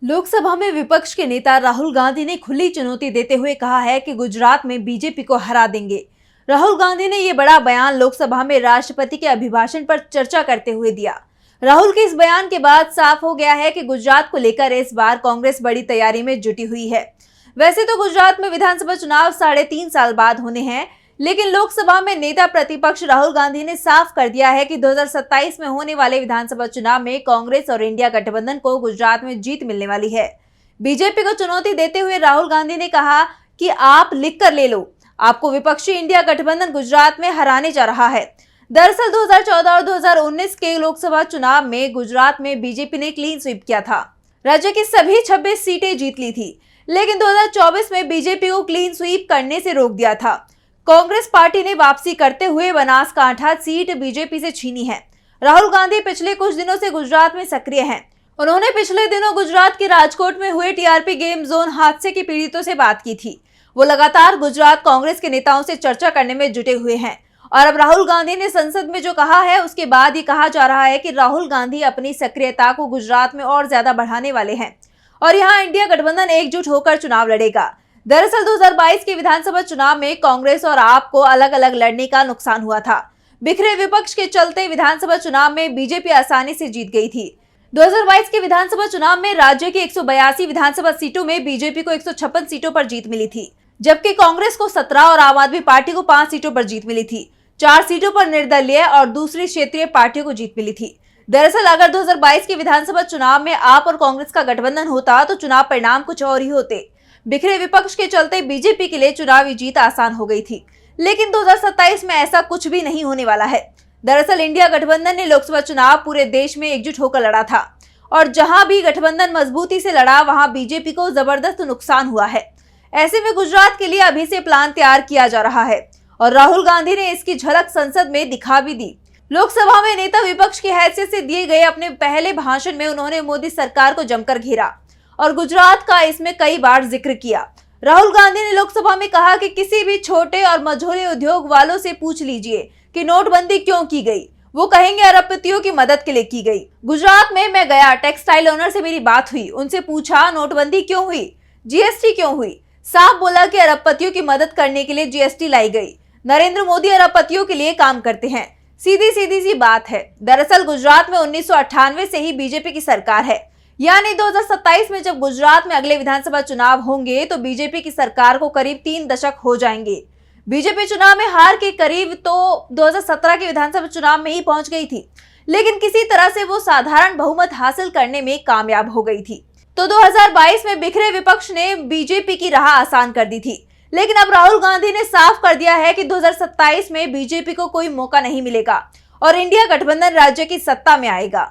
लोकसभा में विपक्ष के नेता राहुल गांधी ने खुली चुनौती देते हुए कहा है कि गुजरात में बीजेपी को हरा देंगे। राहुल गांधी ने ये बड़ा बयान लोकसभा में राष्ट्रपति के अभिभाषण पर चर्चा करते हुए दिया। राहुल के इस बयान के बाद साफ हो गया है कि गुजरात को लेकर इस बार कांग्रेस बड़ी तैयारी में जुटी हुई है। वैसे तो गुजरात में विधानसभा चुनाव 3.5 साल बाद होने हैं, लेकिन लोकसभा में नेता प्रतिपक्ष राहुल गांधी ने साफ कर दिया है कि 2027 में होने वाले विधानसभा चुनाव में कांग्रेस और इंडिया गठबंधन को गुजरात में जीत मिलने वाली है। बीजेपी को चुनौती देते हुए राहुल गांधी ने कहा कि आप लिख कर ले लो, आपको विपक्षी इंडिया गठबंधन गुजरात में हराने जा रहा है। दरअसल 2014 और 2019 के लोकसभा चुनाव में गुजरात में बीजेपी ने क्लीन स्वीप किया था, राज्य की सभी 26 सीटें जीत ली थी, लेकिन 2024 में बीजेपी को क्लीन स्वीप करने से रोक दिया था। कांग्रेस पार्टी ने वापसी करते हुए बनासकांठा सीट बीजेपी से छीनी है। राहुल गांधी पिछले कुछ दिनों से गुजरात में सक्रिय हैं। उन्होंने पिछले दिनों गुजरात के राजकोट में हुए टीआरपी गेम जोन हादसे के पीड़ितों से बात की थी। वो लगातार गुजरात कांग्रेस के नेताओं से चर्चा करने में जुटे हुए हैं और अब राहुल गांधी ने संसद में जो कहा है उसके बाद ये कहा जा रहा है कि राहुल गांधी अपनी सक्रियता को गुजरात में और ज्यादा बढ़ाने वाले हैं और यहाँ इंडिया गठबंधन एकजुट होकर चुनाव लड़ेगा। दरअसल 2022 के विधानसभा चुनाव में कांग्रेस और आप को अलग अलग लड़ने का नुकसान हुआ था। बिखरे विपक्ष के चलते विधानसभा चुनाव में बीजेपी आसानी से जीत गई थी। 2022 के विधानसभा चुनाव में राज्य की 182 विधानसभा सीटों में बीजेपी को 156 सीटों पर जीत मिली थी, जबकि कांग्रेस को 17 और आम आदमी पार्टी को 5 सीटों पर जीत मिली थी। 4 सीटों पर निर्दलीय और दूसरी क्षेत्रीय पार्टियों को जीत मिली थी। दरअसल अगर 2022 के विधानसभा चुनाव में आप और कांग्रेस का गठबंधन होता तो चुनाव परिणाम कुछ और ही होते। बिखरे विपक्ष के चलते बीजेपी के लिए चुनावी जीत आसान हो गई थी, लेकिन 2027 में ऐसा कुछ भी नहीं होने वाला है। दरअसल इंडिया गठबंधन ने लोकसभा चुनाव पूरे देश में एकजुट होकर लड़ा था और जहां भी गठबंधन मजबूती से लड़ा वहां बीजेपी को जबरदस्त नुकसान हुआ है। ऐसे में गुजरात के लिए अभी से प्लान तैयार किया जा रहा है और राहुल गांधी ने इसकी झलक संसद में दिखा भी दी। लोकसभा में नेता विपक्ष की हैसियत से दिए गए अपने पहले भाषण में उन्होंने मोदी सरकार को जमकर घेरा और गुजरात का इसमें कई बार जिक्र किया। राहुल गांधी ने लोकसभा में कहा कि किसी भी छोटे और मझोले उद्योग वालों से पूछ लीजिए कि नोटबंदी क्यों की गई, वो कहेंगे अरबपतियों की मदद के लिए की गई। गुजरात में मैं गया, टेक्सटाइल ओनर से मेरी बात हुई, उनसे पूछा नोटबंदी क्यों हुई, जीएसटी क्यों हुई, साफ बोला कि अरबपतियों की मदद करने के लिए जीएसटी लाई गई। नरेंद्र मोदी अरबपतियों के लिए काम करते हैं, सीधी सी बात है। दरअसल गुजरात में 1998 से ही बीजेपी की सरकार है, यानी 2027 में जब गुजरात में अगले विधानसभा चुनाव होंगे तो बीजेपी की सरकार को करीब 3 दशक हो जाएंगे। बीजेपी चुनाव में हार के करीब तो 2017 के विधानसभा चुनाव में ही पहुंच गई थी, लेकिन किसी तरह से वो साधारण बहुमत हासिल करने में कामयाब हो गई थी। तो 2022 में बिखरे विपक्ष ने बीजेपी की राह आसान कर दी थी, लेकिन अब राहुल गांधी ने साफ कर दिया है कि 2027 में बीजेपी को कोई मौका नहीं मिलेगा और इंडिया गठबंधन राज्य की सत्ता में आएगा।